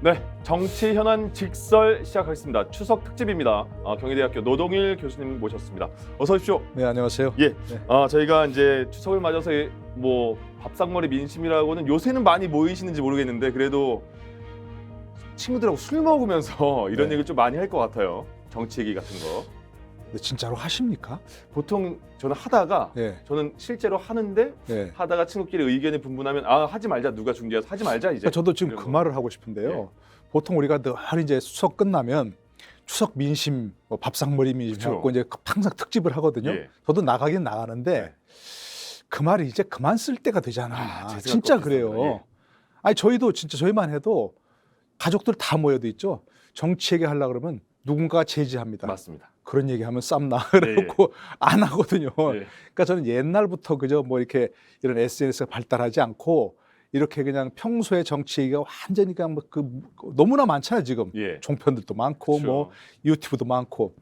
네, 정치 현안 직설 시작하겠습니다. 추석 특집입니다. 경희대학교 노동일 교수님 모셨습니다. 어서 오십시오. 네, 안녕하세요. 예, 네. 저희가 이제 추석을 맞아서 뭐 밥상머리 민심이라고는 요새는 많이 모이시는지 모르겠는데 그래도 친구들하고 술 먹으면서 이런 네. 얘기를 좀 많이 할 것 같아요. 정치 얘기 같은 거. 네, 진짜로 하십니까? 보통 저는 하다가 네, 저는 실제로 하는데 네. 하다가 친구끼리 의견이 분분하면 하지 말자, 누가 중재해서 하지 말자 이제. 그러니까 저도 지금 이런 그 거. 말을 하고 싶은데요. 예. 보통 우리가 늘 이제 추석 끝나면 추석 민심, 뭐 밥상머리 민심 그쵸. 해갖고 이제 항상 특집을 하거든요. 예. 저도 나가긴 나가는데 네. 그 말이 이제 그만 쓸 때가 되잖아. 제 생각도 진짜 비슷합니다. 그래요. 예. 아니 저희도 진짜 저희만 해도 가족들 다 모여도 있죠. 정치 얘기하려 그러면 누군가가 제지합니다. 맞습니다. 그런 얘기하면 쌈나 예, 그래갖고 안 하거든요. 예. 그러니까 저는 옛날부터 그저 뭐 이렇게 이런 SNS가 발달하지 않고 이렇게 그냥 평소에 정치 얘기가 완전히 그냥 너무나 많잖아요 지금. 예. 종편들도 많고 그렇죠. 뭐 유튜브도 많고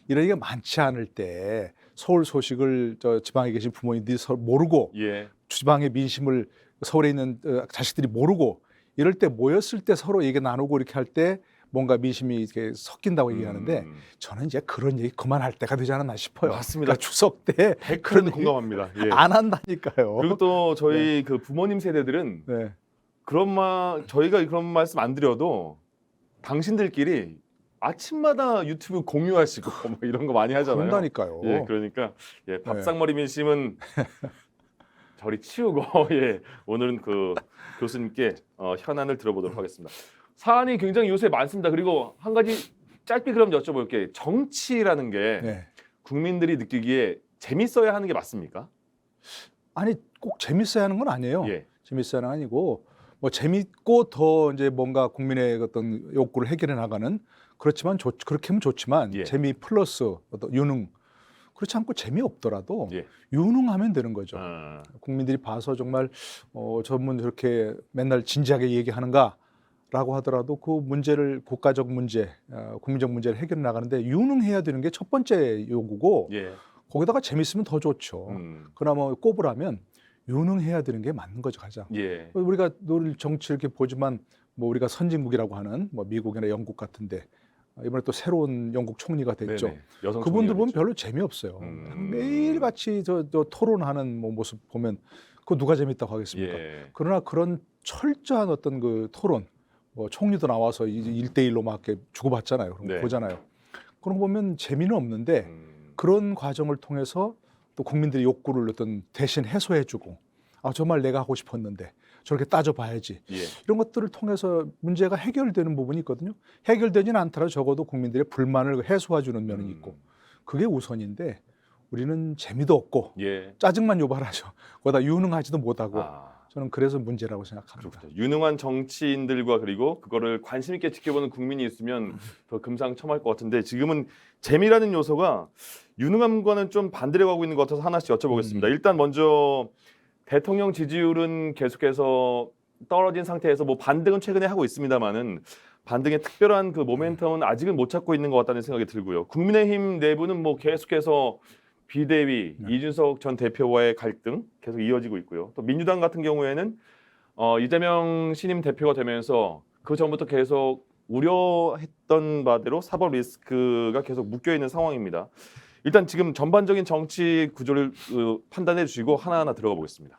이런 얘기가 많지 않을 때 서울 소식을 저 지방에 계신 부모님들이 서로 모르고 예. 지방의 민심을 서울에 있는 자식들이 모르고 이럴 때 모였을 때 서로 얘기 나누고 이렇게 할 때 뭔가 민심이 이렇게 섞인다고 얘기하는데 저는 이제 그런 얘기 그만할 때가 되지 않았나 싶어요. 맞습니다. 그러니까 추석 때 100% 공감합니다. 예. 안 한다니까요. 그리고 또 저희 그 부모님 세대들은 네. 저희가 그런 말씀 안 드려도 당신들끼리 아침마다 유튜브 공유하시고 뭐 이런 거 많이 하잖아요. 그런다니까요. 예, 그러니까 밥상머리 민심은 저리 치우고 오늘은 그 교수님께 현안을 들어보도록 하겠습니다. 사안이 굉장히 요새 많습니다. 그리고 한 가지 짧게 그럼 여쭤볼게요. 정치라는 게 네. 국민들이 느끼기에 재밌어야 하는 게 맞습니까? 아니 꼭 재밌어야 하는 건 아니에요. 예. 재밌어야 하는 건 아니고 뭐 재밌고 더 이제 뭔가 국민의 어떤 욕구를 해결해 나가는 그렇지만 그렇게 하면 좋지만 예. 재미 플러스 어떤 유능 그렇지 않고 재미없더라도 예. 유능하면 되는 거죠. 국민들이 국민들이 봐서 정말 저분 저렇게 맨날 진지하게 얘기하는가라고 하더라도 그 문제를 국가적 문제, 국민적 문제를 해결해 나가는데 유능해야 되는 게 첫 번째 요구고 예. 거기다가 재밌으면 더 좋죠. 그나마 꼽으라면 유능해야 되는 게 맞는 거죠 가장. 예. 우리가 늘 정치 이렇게 보지만 뭐 우리가 선진국이라고 하는 뭐 미국이나 영국 같은데 이번에 또 새로운 영국 총리가 됐죠. 네네. 여성 그분들 보면 총리가 별로 재미없어요. 음. 매일 같이 저 토론하는 뭐 모습 보면 그거 누가 재밌다고 하겠습니까? 예. 그러나 그런 철저한 어떤 그 토론, 뭐 총리도 나와서 1대1로 막 이렇게 주고받잖아요. 그럼 네. 보잖아요. 그런 거 보면 재미는 없는데 그런 과정을 통해서 또 국민들의 욕구를 어떤 대신 해소해주고 정말 내가 하고 싶었는데 저렇게 따져봐야지. 예. 이런 것들을 통해서 문제가 해결되는 부분이 있거든요. 해결되지는 않더라도 적어도 국민들의 불만을 해소해주는 면은 있고 그게 우선인데 우리는 재미도 없고 예. 짜증만 유발하죠. 거기다 유능하지도 못하고 저는 그래서 문제라고 생각합니다. 그렇군요. 유능한 정치인들과 그리고 그거를 관심 있게 지켜보는 국민이 있으면 더 금상첨화할 것 같은데 지금은 재미라는 요소가 유능함과는 좀 반대로 가고 있는 것 같아서 하나씩 여쭤보겠습니다. 일단 먼저 대통령 지지율은 계속해서 떨어진 상태에서 뭐 반등은 최근에 하고 있습니다만은 반등의 특별한 그 모멘텀은 아직은 못 찾고 있는 것 같다는 생각이 들고요. 국민의힘 내부는 뭐 계속해서 비대위 이준석 전 대표와의 갈등 계속 이어지고 있고요. 또 민주당 같은 경우에는 이재명 신임 대표가 되면서 그 전부터 계속 우려했던 바대로 사법 리스크가 계속 묶여 있는 상황입니다. 일단 지금 전반적인 정치 구조를 판단해 주시고 하나하나 들어가 보겠습니다.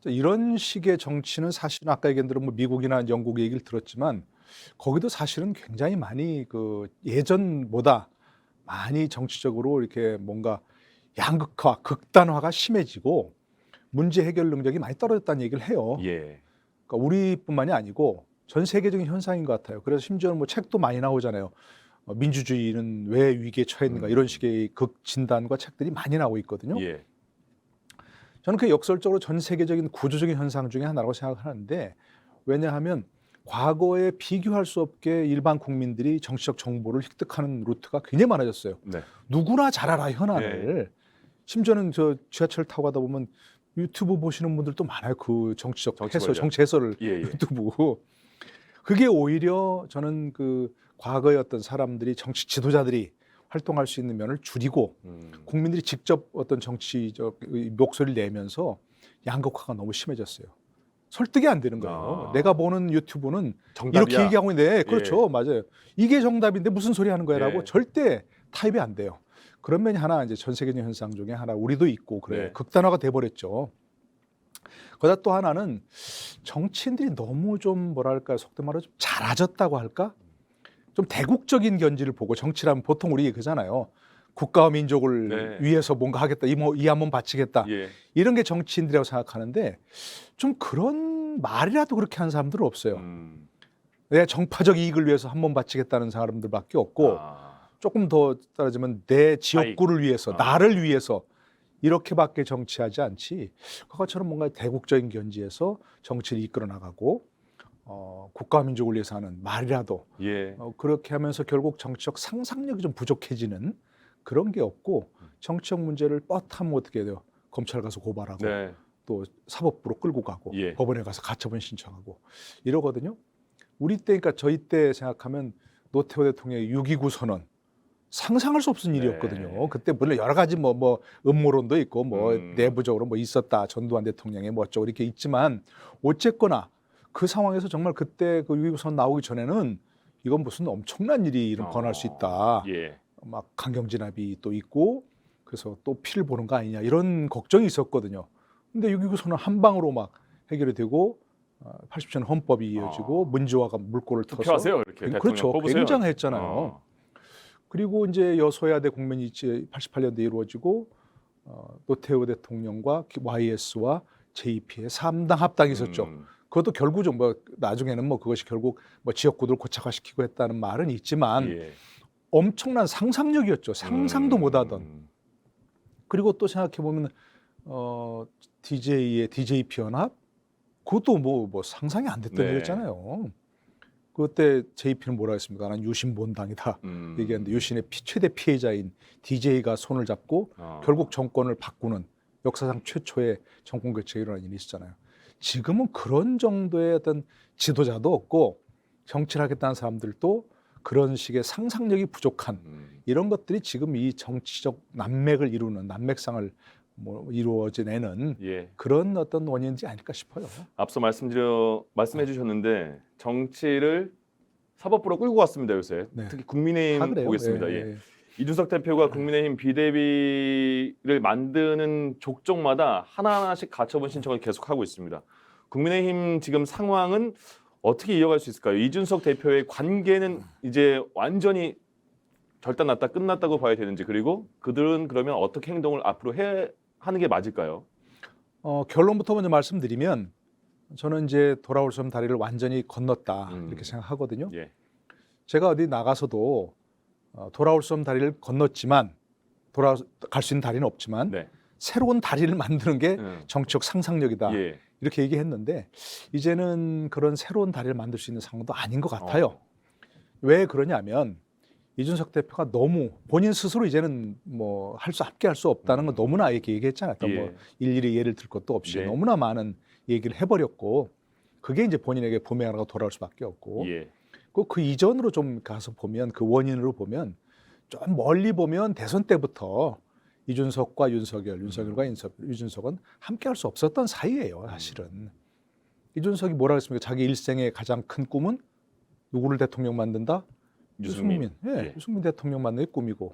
이런 식의 정치는 사실은 아까 얘기한 대로 뭐 미국이나 영국 얘기를 들었지만 거기도 사실은 굉장히 많이 그 예전보다 많이 정치적으로 이렇게 뭔가 양극화, 극단화가 심해지고 문제 해결 능력이 많이 떨어졌다는 얘기를 해요. 예. 그러니까 우리뿐만이 아니고 전 세계적인 현상인 것 같아요. 그래서 심지어는 뭐 책도 많이 나오잖아요. 민주주의는 왜 위기에 처했는가 이런 식의 극진단과 책들이 많이 나오고 있거든요. 예. 저는 그 역설적으로 전 세계적인 구조적인 현상 중에 하나라고 생각하는데 왜냐하면 과거에 비교할 수 없게 일반 국민들이 정치적 정보를 획득하는 루트가 굉장히 많아졌어요. 네. 누구나 잘 알아 현안을. 심지어는 저 지하철 타고 가다 보면 유튜브 보시는 분들도 많아요. 그 정치적 해설, 정치 해설을 유튜브. 그게 오히려 저는 그 과거의 어떤 사람들이 정치 지도자들이 활동할 수 있는 면을 줄이고 국민들이 직접 어떤 정치적 목소리를 내면서 양극화가 너무 심해졌어요. 설득이 안 되는 거예요. 내가 보는 유튜브는 정답이야. 이렇게 얘기하고 있는데 그렇죠. 예. 맞아요. 이게 정답인데 무슨 소리 하는 거야라고 예. 절대 타입이 안 돼요. 그런 면이 하나 이제 전 세계적인 현상 중에 하나 우리도 있고 그래 네. 극단화가 돼버렸죠. 그러다 또 하나는 정치인들이 너무 좀 뭐랄까 속된 말로 좀 잘아졌다고 할까? 좀 대국적인 견지를 보고 정치라면 보통 우리 그잖아요. 국가와 민족을 네. 위해서 위해서 뭔가 하겠다. 이 한 번 바치겠다. 예. 이런 게 정치인들이라고 생각하는데 좀 그런 말이라도 그렇게 하는 사람들은 없어요. 내 정파적 이익을 위해서 한 번 바치겠다는 사람들밖에 없고 조금 더 따라지면 내 지역구를 위해서 나를 위해서 이렇게밖에 정치하지 않지 그것처럼 뭔가 대국적인 견지에서 정치를 이끌어 나가고 국가와 민족을 위해서 하는 말이라도 예. 그렇게 하면서 결국 정치적 상상력이 좀 부족해지는 그런 게 없고 정치적 문제를 뻗하면 어떻게 돼요? 검찰 가서 고발하고 네. 또 사법부로 끌고 가고 예. 법원에 가서 가처분 신청하고 이러거든요. 우리 때 그러니까 저희 때 생각하면 노태우 대통령의 6.29 선언 상상할 수 없는 일이었거든요. 네. 그때 물론 여러 가지 뭐 음모론도 있고 뭐 내부적으로 뭐 있었다. 전두환 대통령의 뭐 어쩌고 이렇게 있지만 어쨌거나 그 상황에서 정말 그때 그 6.29 선언 나오기 전에는 이건 무슨 엄청난 일이 일어날 수 있다. 예. 막 강경진압이 또 있고 그래서 또 피를 보는 거 아니냐 이런 걱정이 있었거든요. 근데 6.29 선언 한 방으로 막 해결이 되고 80년 헌법이 이어지고 문지화가 물꼬를 터서 투표하세요 이렇게 그렇죠. 뽑으세요. 굉장했잖아요. 그리고 이제 여소야대 국면이 88년도에 이루어지고 노태우 대통령과 YS와 JP의 3당 합당이 있었죠. 그것도 결국 좀 뭐 나중에는 뭐 그것이 결국 뭐 지역구들 고착화시키고 했다는 말은 있지만 예. 엄청난 상상력이었죠. 상상도 못하던. 그리고 또 생각해 보면 DJ의 DJP 연합 그것도 뭐 상상이 안 됐던 네. 일이었잖아요. 그때 JP는 뭐라 했습니까? 나는 유신본당이다 얘기했는데 유신의 최대 피해자인 DJ가 손을 잡고 결국 정권을 바꾸는 역사상 최초의 정권 교체가 일어난 일이 있었잖아요. 지금은 그런 정도의 어떤 지도자도 없고 정치를 하겠다는 사람들도 그런 식의 상상력이 부족한 이런 것들이 지금 이 정치적 난맥을 이루는 난맥상을 뭐 이루어지내는 예. 그런 어떤 원인이 아닐까 싶어요. 앞서 말씀해 주셨는데 정치를 사법부로 끌고 갔습니다 요새. 네. 특히 다 국민의힘 그래요. 보겠습니다. 예, 예. 예. 이준석 대표가 국민의힘 비대위를 만드는 족족마다 하나하나씩 가처분 신청을 계속하고 있습니다. 국민의힘 지금 상황은 어떻게 이어갈 수 있을까요? 이준석 대표의 관계는 이제 완전히 절단났다 끝났다고 봐야 되는지 그리고 그들은 그러면 어떻게 행동을 앞으로 하는 게 맞을까요? 결론부터 먼저 말씀드리면 저는 이제 돌아올 수 없는 다리를 완전히 건넜다 이렇게 생각하거든요. 예. 제가 어디 나가서도 돌아올 수 없는 다리를 건넜지만 돌아갈 수 있는 다리는 없지만 네. 새로운 다리를 만드는 게 정치적 상상력이다. 예. 이렇게 얘기했는데 이제는 그런 새로운 다리를 만들 수 있는 상황도 아닌 것 같아요. 왜 그러냐면 이준석 대표가 너무 본인 스스로 이제는 뭐 함께 할 수 없다는 건 너무나 이렇게 얘기했잖아요. 그러니까 뭐 일일이 예를 들 것도 없이 네. 너무나 많은 얘기를 해버렸고 그게 이제 본인에게 부메랑으로 돌아올 수밖에 없고 예. 그 이전으로 좀 가서 보면 그 원인으로 보면 좀 멀리 보면 대선 때부터 이준석과 윤석열, 윤석열과 이준석은 함께 할 수 없었던 사이예요. 사실은. 이준석이 뭐라 그랬습니까? 자기 일생의 가장 큰 꿈은 누구를 대통령 만든다? 유승민. 예, 유승민 대통령 만드는 게 꿈이고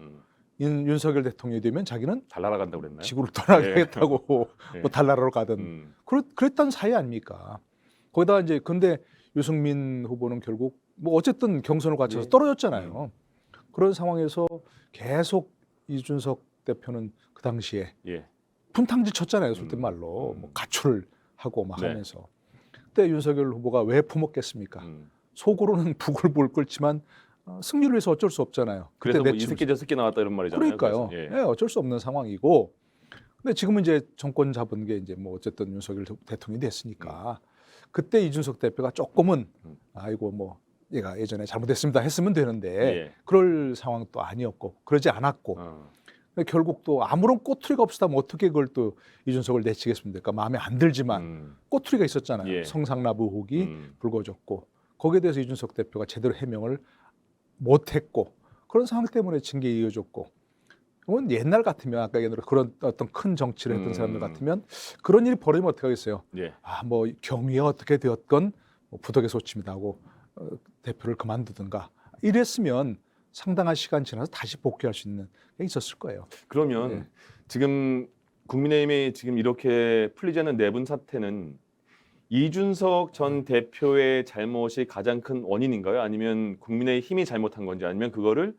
윤석열 대통령이 되면 자기는 잘 날아간다고 그랬나요? 지구를 떠나겠다고 예. 뭐 달나라로 가든 그랬던 사이 아닙니까? 거기다가 이제 근데 유승민 후보는 결국 뭐 어쨌든 경선을 거쳐서 떨어졌잖아요. 그런 상황에서 계속 이준석 대표는 그 당시에 분탕질 쳤잖아요. 솔직히 말로 뭐 가출을 하고 막 하면서 그때 윤석열 후보가 왜 품었겠습니까? 속으로는 부글부글 끓지만 승리를 위해서 어쩔 수 없잖아요. 그래서 뭐 이새끼 저새끼 나왔다 이런 말이잖아요. 그러니까요. 예, 어쩔 수 없는 상황이고. 근데 지금은 이제 정권 잡은 게 이제 뭐 어쨌든 윤석열 대통령이 됐으니까 그때 이준석 대표가 조금은 아이고 뭐 얘가 예전에 잘못했습니다 했으면 되는데 그럴 상황도 아니었고 그러지 않았고 결국 또 아무런 꼬투리가 없었다면 어떻게 그걸 또 이준석을 내치겠습니까? 마음에 안 들지만 꼬투리가 있었잖아요. 성상납 의혹이 불거졌고 거기에 대해서 이준석 대표가 제대로 해명을 못했고 그런 상황 때문에 징계에 이어졌고 그건 옛날 같으면 아까 얘기한 대로 그런 어떤 큰 정치를 했던 사람들 음. 같으면 그런 일이 벌어지면 어떻게 하겠어요? 예. 뭐 경위가 어떻게 되었건 뭐 부덕에 소침이다 하고 대표를 그만두든가 이랬으면 상당한 시간 지나서 다시 복귀할 수 있는 게 있었을 거예요. 그러면 예. 지금 국민의힘이 지금 이렇게 풀리지 않는 내분 사태는 이준석 전 대표의 잘못이 가장 큰 원인인가요? 아니면 국민의힘이 잘못한 건지, 아니면 그거를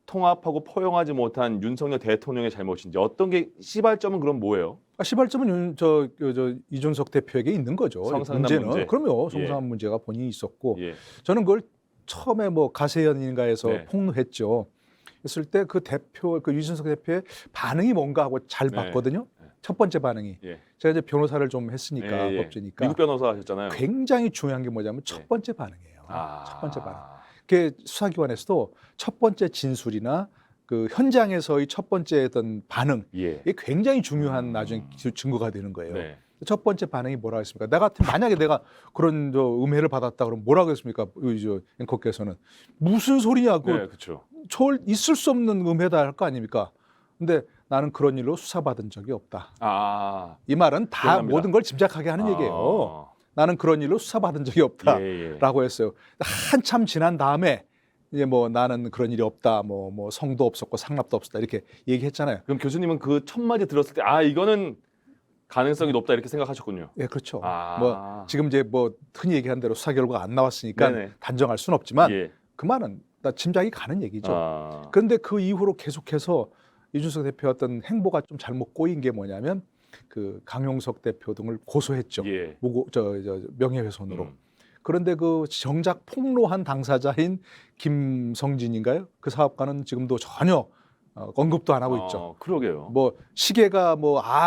통합하고 포용하지 못한 윤석열 대통령의 잘못인지, 어떤 게 시발점은 그럼 뭐예요? 시발점은 이준석 대표에게 있는 거죠. 성상남 문제는 문제. 그럼요. 예. 성상남 문제가 본인이 있었고 예. 저는 그걸 처음에 뭐 가세연인가에서 네. 폭로했죠. 했을 때 그 대표, 그 이준석 대표의 반응이 뭔가 하고 잘 네. 봤거든요. 네. 첫 번째 반응이. 예. 제가 이제 변호사를 좀 했으니까 예, 예. 법조니까 미국 변호사 하셨잖아요. 굉장히 중요한 게 뭐냐면 네. 첫 번째 반응이에요. 아. 첫 번째 반응. 그게 수사기관에서도 첫 번째 진술이나 그 현장에서의 첫 번째 어떤 반응 예. 이게 굉장히 중요한 나중에 증거가 되는 거예요. 네. 첫 번째 반응이 뭐라 했습니까? 나 같은 만약에 내가 그런 음해를 받았다 그러면 뭐라고 했습니까? 앵커께서는 무슨 소리냐고. 네, 그렇죠. 저 있을 수 없는 음해다 할 거 아닙니까? 근데 나는 그런 일로 수사받은 적이 없다. 아. 이 말은 다 기억납니다. 모든 걸 짐작하게 하는 얘기예요. 나는 그런 일로 수사받은 적이 없다라고 예, 예. 했어요. 한참 지난 다음에 이제 뭐 나는 그런 일이 없다, 뭐 성도 없었고 상납도 없었다 이렇게 얘기했잖아요. 그럼 교수님은 그 첫 마디 들었을 때 이거는 가능성이 높다 이렇게 생각하셨군요. 예, 그렇죠. 아. 뭐 지금 이제 뭐 흔히 얘기한 대로 수사 결과가 안 나왔으니까 네네. 단정할 수는 없지만 예. 그 말은 다 짐작이 가는 얘기죠. 아. 그런데 그 이후로 계속해서 이준석 대표 어떤 행보가 좀 잘못 꼬인 게 뭐냐면 그 강용석 대표 등을 고소했죠. 예. 명예훼손으로. 음. 그런데 그 정작 폭로한 당사자인 김성진인가요? 그 사업가는 지금도 전혀 언급도 안 하고 있죠. 그러게요. 뭐 시계가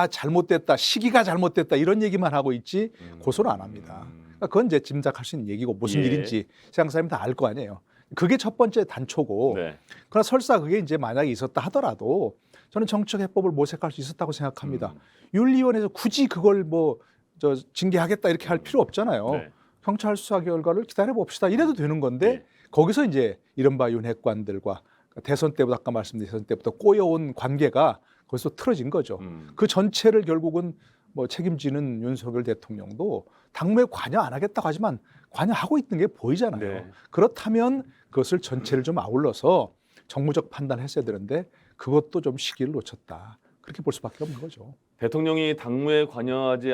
잘못됐다, 시기가 잘못됐다 이런 얘기만 하고 있지 고소를 안 합니다. 그러니까 그건 이제 짐작할 수 있는 얘기고 무슨 예. 일인지 세상 사람이 다 알 거 아니에요. 그게 첫 번째 단초고. 네. 그러나 설사 그게 이제 만약에 있었다 하더라도 저는 정치적 해법을 모색할 수 있었다고 생각합니다. 윤리위원회에서 굳이 그걸 징계하겠다 이렇게 할 필요 없잖아요. 네. 경찰 수사 결과를 기다려 봅시다. 이래도 되는 건데 예. 거기서 이제 이른바 윤핵관들과 대선 때부터 아까 말씀드린 대선 때부터 꼬여온 관계가 거기서 틀어진 거죠. 그 전체를 결국은 뭐 책임지는 윤석열 대통령도 당무에 관여 안 하겠다고 하지만 관여하고 있는 게 보이잖아요. 네. 그렇다면 그것을 전체를 좀 아울러서 정무적 판단을 했어야 되는데 그것도 좀 시기를 놓쳤다. 그렇게 볼 수밖에 없는 거죠. 대통령이 당무에 관여하지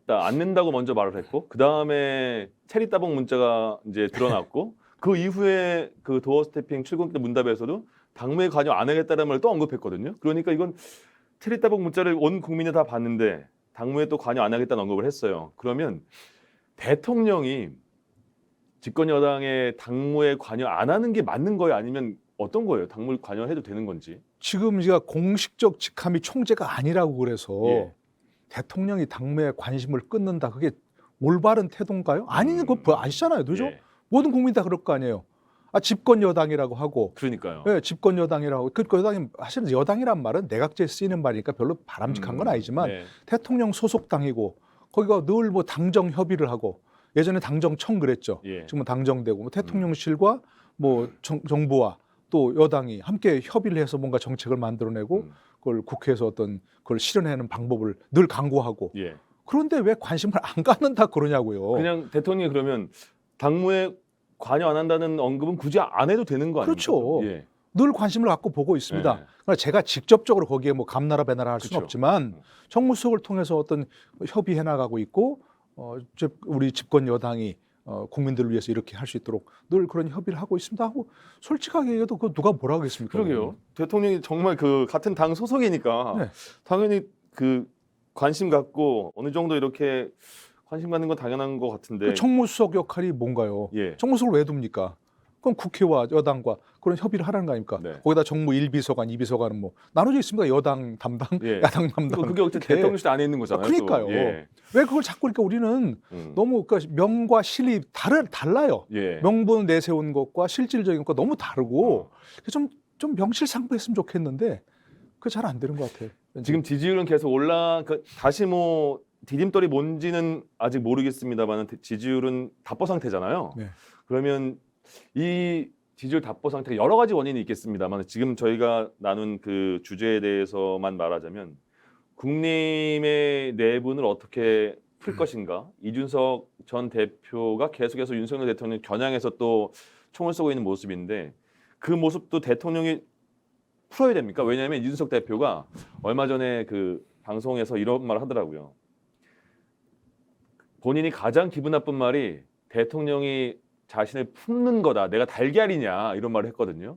않는다고 먼저 말을 했고, 그 다음에 체리 따봉 문자가 이제 드러났고, 그 이후에 그 도어 스태핑 출근길 문답에서도 당무에 관여 안 하겠다는 말을 또 언급했거든요. 그러니까 이건 체리 따봉 문자를 온 국민이 다 봤는데 당무에 또 관여 안 하겠다는 언급을 했어요. 그러면 대통령이 집권 여당의 당무에 관여 안 하는 게 맞는 거예요? 아니면 어떤 거예요? 당무에 관여해도 되는 건지? 지금 제가 공식적 직함이 총재가 아니라고 그래서 예. 대통령이 당무에 관심을 끊는다. 그게 올바른 태도인가요? 아니는 거 아시잖아요. 그죠? 예. 모든 국민이 다 그럴 거 아니에요. 집권 여당이라고 하고 그러니까요. 네, 집권 여당이라고 그 여당이 사실은 여당이란 말은 내각제에 쓰이는 말이니까 별로 바람직한 건 아니지만 네. 대통령 소속 당이고 거기가 늘 뭐 당정 협의를 하고 예전에 당정청 그랬죠. 예. 지금은 당정되고 뭐 대통령실과 뭐 정부와 또 여당이 함께 협의를 해서 뭔가 정책을 만들어내고 그걸 국회에서 그걸 실현하는 방법을 늘 강구하고 예. 그런데 왜 관심을 안 갖는다 그러냐고요. 그냥 대통령이 그러면 당무에 관여 안 한다는 언급은 굳이 안 해도 되는 거 아닙니까? 그렇죠. 예. 늘 관심을 갖고 보고 있습니다. 네. 그러나 제가 직접적으로 거기에 뭐 감나라 배나라 할 수는 그렇죠. 없지만 정무수석을 통해서 어떤 협의해 나가고 있고 우리 집권 여당이 국민들을 위해서 이렇게 할 수 있도록 늘 그런 협의를 하고 있습니다 하고 솔직하게 얘기해도 그 누가 뭐라고 하겠습니까? 그러게요. 대통령이 정말 그 같은 당 소속이니까 네. 당연히 그 관심 갖고 어느 정도 이렇게 관심 갖는 건 당연한 것 같은데. 그 정무수석 역할이 뭔가요? 예. 정무수석을 왜 둡니까? 그럼 국회와 여당과 그런 협의를 하라는 거 아닙니까? 네. 거기다 정무 1비서관, 2비서관은 뭐 나눠져 있습니다. 여당 담당, 예. 야당 담당. 그게 어쨌든 이렇게. 대통령실 안에 있는 거잖아요. 그러니까요. 또. 예. 왜 그걸 자꾸 그러니까 우리는 너무 그러니까 명과 실이 달라요. 예. 명분 내세운 것과 실질적인 것과 너무 다르고 좀 명실상부했으면 좋겠는데 그게 잘 안 되는 것 같아요. 지금 지지율은 계속 다시 뭐 디딤돌이 뭔지는 아직 모르겠습니다만 지지율은 답보 상태잖아요. 네. 그러면 이 지지율 답보 상태가 여러 가지 원인이 있겠습니다만 지금 저희가 나눈 그 주제에 대해서만 말하자면 국민의 내분을 어떻게 풀 것인가? 이준석 전 대표가 계속해서 윤석열 대통령 겨냥해서 또 총을 쏘고 있는 모습인데 그 모습도 대통령이 풀어야 됩니까? 왜냐하면 이준석 대표가 얼마 전에 그 방송에서 이런 말을 하더라고요. 본인이 가장 기분 나쁜 말이 대통령이 자신을 품는 거다. 내가 달걀이냐 이런 말을 했거든요.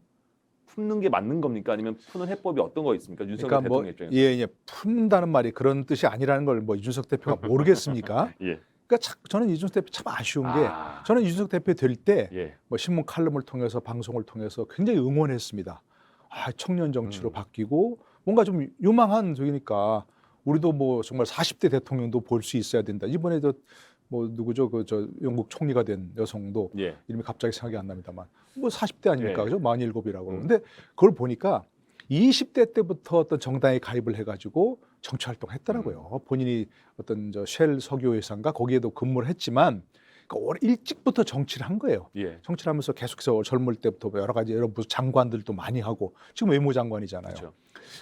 품는 게 맞는 겁니까? 아니면 푸는 해법이 어떤 거 있습니까? 윤석열 그러니까 대통령 입장에서. 예, 품는다는 말이 그런 뜻이 아니라는 걸 뭐 이준석 대표가 모르겠습니까? 예. 그러니까 저는 이준석 대표 참 아쉬운 게 저는 이준석 대표 될 때 예. 뭐 신문 칼럼을 통해서 방송을 통해서 굉장히 응원했습니다. 아, 청년 정치로 바뀌고 뭔가 좀 유망한 저기니까 우리도 뭐 정말 40대 대통령도 볼 수 있어야 된다. 이번에도 뭐 누구죠? 그 저 영국 총리가 된 여성도 예. 이름이 갑자기 생각이 안 납니다만 뭐 40대 아닙니까? 예. 그죠? 47이라고. 근데 그걸 보니까 20대 때부터 어떤 정당에 가입을 해가지고 정치 활동했더라고요. 본인이 어떤 저 쉘 석유 회사인가 거기에도 근무를 했지만 그러니까 일찍부터 정치를 한 거예요. 예. 정치를 하면서 계속해서 젊을 때부터 여러 가지 여러 장관들도 많이 하고 지금 외무장관이잖아요. 그렇죠.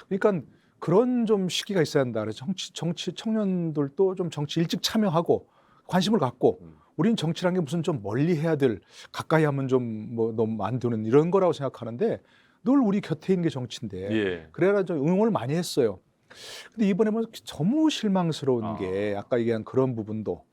그러니까 그런 좀 시기가 있어야 한다. 그래서 정치 청년들도 좀 정치 일찍 참여하고 관심을 갖고 우리는 정치라는 게 무슨 좀 멀리 해야 될 가까이 하면 좀 뭐 너무 안 되는 이런 거라고 생각하는데 늘 우리 곁에 있는 게 정치인데 예. 그래야 좀 응원을 많이 했어요. 근데 이번에 뭐 너무 실망스러운 게 아까 얘기한 그런 부분도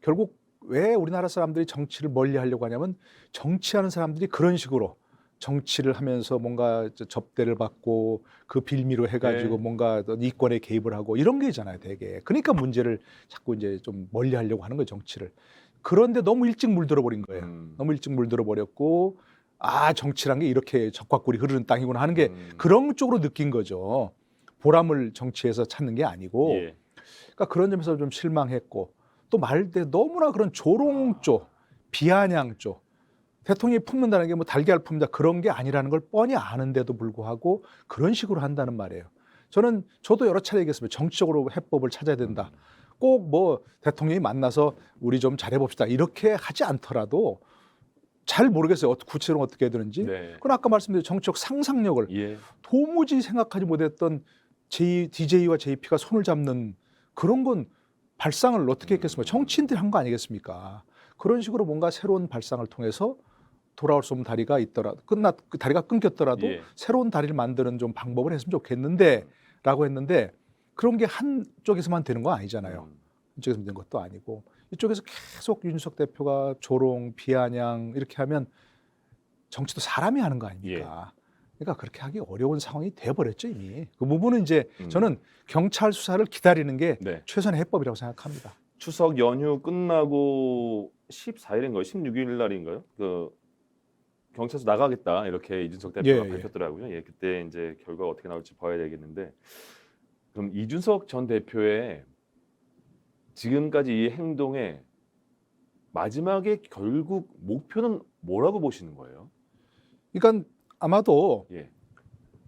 결국 왜 우리나라 사람들이 정치를 멀리 하려고 하냐면 정치하는 사람들이 그런 식으로 정치를 하면서 뭔가 접대를 받고 그 빌미로 해가지고 네. 뭔가 이권에 개입을 하고 이런 게 있잖아요, 되게. 그러니까 문제를 자꾸 이제 좀 멀리 하려고 하는 거예요, 정치를. 그런데 너무 일찍 물들어 버린 거예요. 너무 일찍 물들어 버렸고 아, 정치란 게 이렇게 적과꿀이 흐르는 땅이구나 하는 게 그런 쪽으로 느낀 거죠. 보람을 정치에서 찾는 게 아니고. 예. 그러니까 그런 점에서 좀 실망했고 또 말대 너무나 그런 조롱 쪽, 비아냥 쪽 대통령이 품는다는 게 뭐 달걀 품다 그런 게 아니라는 걸 뻔히 아는데도 불구하고 그런 식으로 한다는 말이에요. 저도 여러 차례 얘기했습니다. 정치적으로 해법을 찾아야 된다. 꼭 뭐 대통령이 만나서 우리 좀 잘해봅시다. 이렇게 하지 않더라도 잘 모르겠어요. 구체적으로 어떻게 해야 되는지. 네. 그건 아까 말씀드린 정치적 상상력을 예. 도무지 생각하지 못했던 DJ와 JP가 손을 잡는 그런 건 발상을 어떻게 했겠습니까? 정치인들이 한 거 아니겠습니까? 그런 식으로 뭔가 새로운 발상을 통해서 돌아올 수 없는 다리가 있더라도 그 다리가 끊겼더라도 예. 새로운 다리를 만드는 좀 방법을 했으면 좋겠는데 라고 했는데 그런 게 한쪽에서만 되는 건 아니잖아요. 이쪽에서만 되는 것도 아니고 이쪽에서 계속 윤석열 대표가 조롱, 비아냥 이렇게 하면 정치도 사람이 하는 거 아닙니까? 그러니까 그렇게 하기 어려운 상황이 돼버렸죠 이미. 그 부분은 이제 저는 경찰 수사를 기다리는 게 네. 최선의 해법이라고 생각합니다. 추석 연휴 끝나고 14일인가요? 16일 날인가요? 그 경찰서 나가겠다 이렇게 이준석 대표가 밝혔더라고요. 예, 그때 이제 결과가 어떻게 나올지 봐야 되겠는데 그럼 이준석 전 대표의 지금까지 이 행동의 마지막에 결국 목표는 뭐라고 보시는 거예요? 그러니까 아마도 예,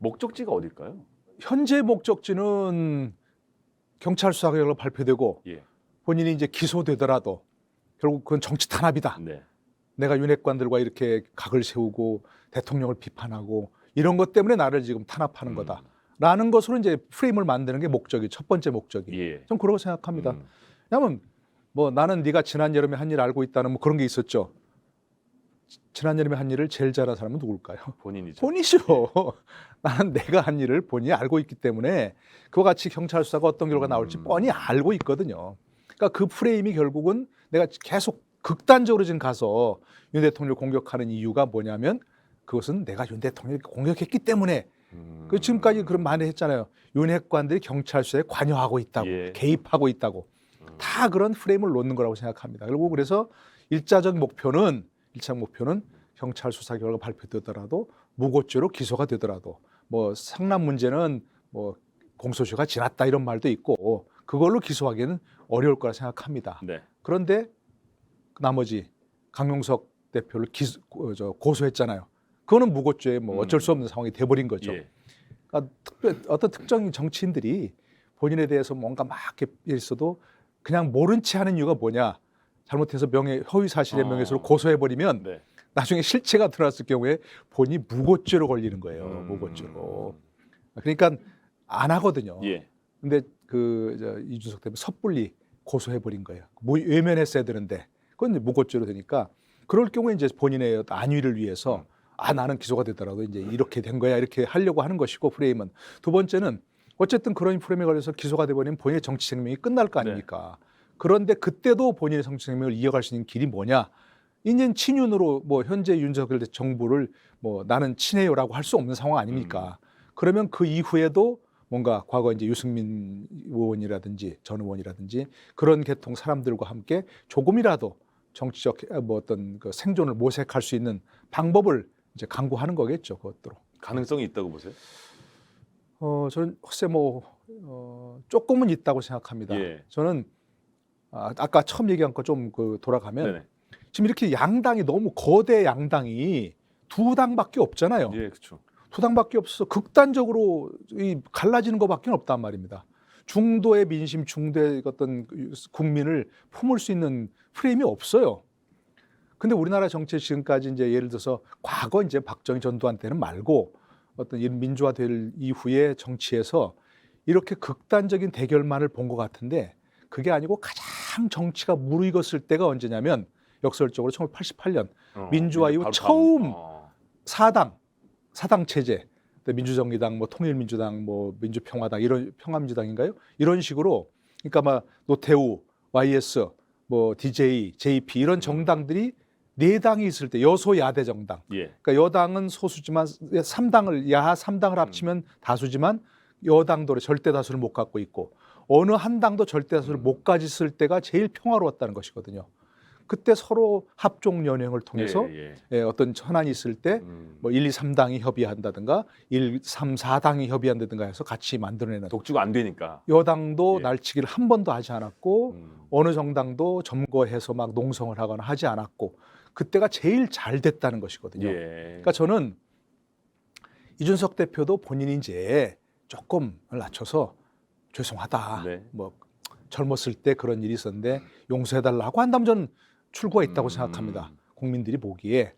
목적지가 어딜까요? 현재 목적지는 경찰 수사 결과 발표되고 예, 본인이 이제 기소되더라도 결국 그건 정치 탄압이다. 네, 내가 윤핵관들과 이렇게 각을 세우고 대통령을 비판하고 이런 것 때문에 나를 지금 탄압하는 거다라는 것으로 이제 프레임을 만드는 게 목적이 첫 번째 목적이. 예, 전 그러고 생각합니다. 왜냐하면 뭐 나는 네가 지난 여름에 한 일 알고 있다는 뭐 그런 게 있었죠. 지난 여름에 한 일을 제일 잘한 사람은 누굴까요? 본인이죠. 본이죠. 나는 내가 한 일을 본인이 알고 있기 때문에 그와 같이 경찰 수사가 어떤 결과가 나올지 뻔히 알고 있거든요. 그러니까 그 프레임이 결국은 내가 계속 극단적으로 지금 가서 윤 대통령을 공격하는 이유가 뭐냐면 그것은 내가 윤 대통령을 공격했기 때문에 그 지금까지 그런 말을 했잖아요. 윤핵관들이 경찰 수사에 관여하고 있다고, 예. 개입하고 있다고. 다 그런 프레임을 놓는 거라고 생각합니다. 결국 그래서 일차적 목표는 경찰 수사 결과가 발표되더라도 무고죄로 기소가 되더라도 뭐 상납 문제는 뭐 공소시효가 지났다 이런 말도 있고 그걸로 기소하기는 어려울 거라 생각합니다. 네. 그런데 나머지 강용석 대표를 고소했잖아요. 그거는 무고죄 뭐 어쩔 수 없는 상황이 돼버린 거죠. 예. 그러니까 어떤 특정 정치인들이 본인에 대해서 뭔가 막 이렇게 있어도 그냥 모른 채 하는 이유가 뭐냐? 잘못해서 허위 사실의 명예훼손으로 고소해버리면 네. 나중에 실체가 드러났을 경우에 본인이 무고죄로 걸리는 거예요. 무고죄로. 그러니까 안 하거든요. 예. 근데 이준석 대표 섣불리 고소해버린 거예요. 외면했어야 되는데 그건 이제 무고죄로 되니까 그럴 경우에 이제 본인의 안위를 위해서 나는 기소가 되더라도 이제 이렇게 된 거야 이렇게 하려고 하는 것이고 프레임은. 두 번째는 어쨌든 그런 프레임에 걸려서 기소가 돼버리면 본인의 정치 생명이 끝날 거 아닙니까? 네. 그런데 그때도 본인의 정치 생명을 이어갈 수 있는 길이 뭐냐? 이제 친윤으로 뭐 현재 윤석열 정부를 뭐 나는 친해요라고 할 수 없는 상황 아닙니까? 그러면 그 이후에도 뭔가 과거 이제 유승민 의원이라든지 전 의원이라든지 그런 계통 사람들과 함께 조금이라도 정치적 뭐 어떤 그 생존을 모색할 수 있는 방법을 이제 강구하는 거겠죠. 그것도 가능성이 있다고 보세요? 저는 글쎄 조금은 있다고 생각합니다. 예. 저는 아까 처음 얘기한 거 좀 돌아가면 네네. 지금 이렇게 양당이 너무 거대 양당이 두 당밖에 없잖아요. 예, 그렇죠. 두 당밖에 없어서 극단적으로 갈라지는 것밖에 없단 말입니다. 중도의 민심, 중도의 어떤 국민을 품을 수 있는 프레임이 없어요. 근데 우리나라 정치에 지금까지 이제 예를 들어서 과거 이제 박정희 전두환 때는 말고 어떤 이런 민주화될 이후의 정치에서 이렇게 극단적인 대결만을 본 것 같은데 그게 아니고 가장 정치가 무르익었을 때가 언제냐면 역설적으로 1988년 민주화 이후 처음 사당 체제, 민주정의당, 뭐 통일민주당, 뭐 민주평화당 이런 평화민주당인가요? 이런 식으로 그러니까 막 노태우, YS, 뭐 DJ, JP 이런 정당들이 네 당이 있을 때 여소야대 정당. 예. 그러니까 여당은 소수지만 야하 3당을 합치면 다수지만 여당도 절대 다수를 못 갖고 있고 어느 한 당도 절대 다수를 못 가졌을 때가 제일 평화로웠다는 것이거든요. 그때 서로 합종 연행을 통해서 어떤 현안이 있을 때 뭐 1, 2, 3당이 협의한다든가 1, 3, 4당이 협의한다든가 해서 같이 만들어내는 독주가 안 되니까 여당도 날치기를 한 번도 하지 않았고 어느 정당도 점거해서 막 농성을 하거나 하지 않았고 그때가 제일 잘 됐다는 것이거든요. 그러니까 저는 이준석 대표도 본인이 이제 조금을 낮춰서 죄송하다. 뭐 젊었을 때 그런 일이 있었는데 용서해달라고 한다면 저는 출구가 있다고 생각합니다. 국민들이 보기에.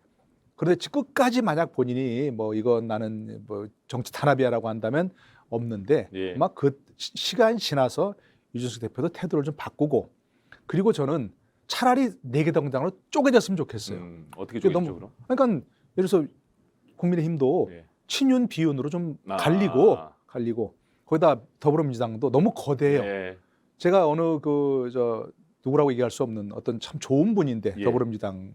그런데 끝까지 만약 본인이 뭐 이건 나는 뭐 정치 탄압이야라고 한다면 없는데 아마 그 시간이 지나서 이준석 대표도 태도를 좀 바꾸고 그리고 저는 차라리 4개 정당으로 쪼개졌으면 좋겠어요. 어떻게 쪼개죠 그럼? 그러니까 예를 들어서 국민의힘도 친윤 비윤으로 좀 갈리고 거기다 더불어민주당도 너무 거대해요. 제가 어느 누구라고 얘기할 수 없는 어떤 참 좋은 분인데 더불어민주당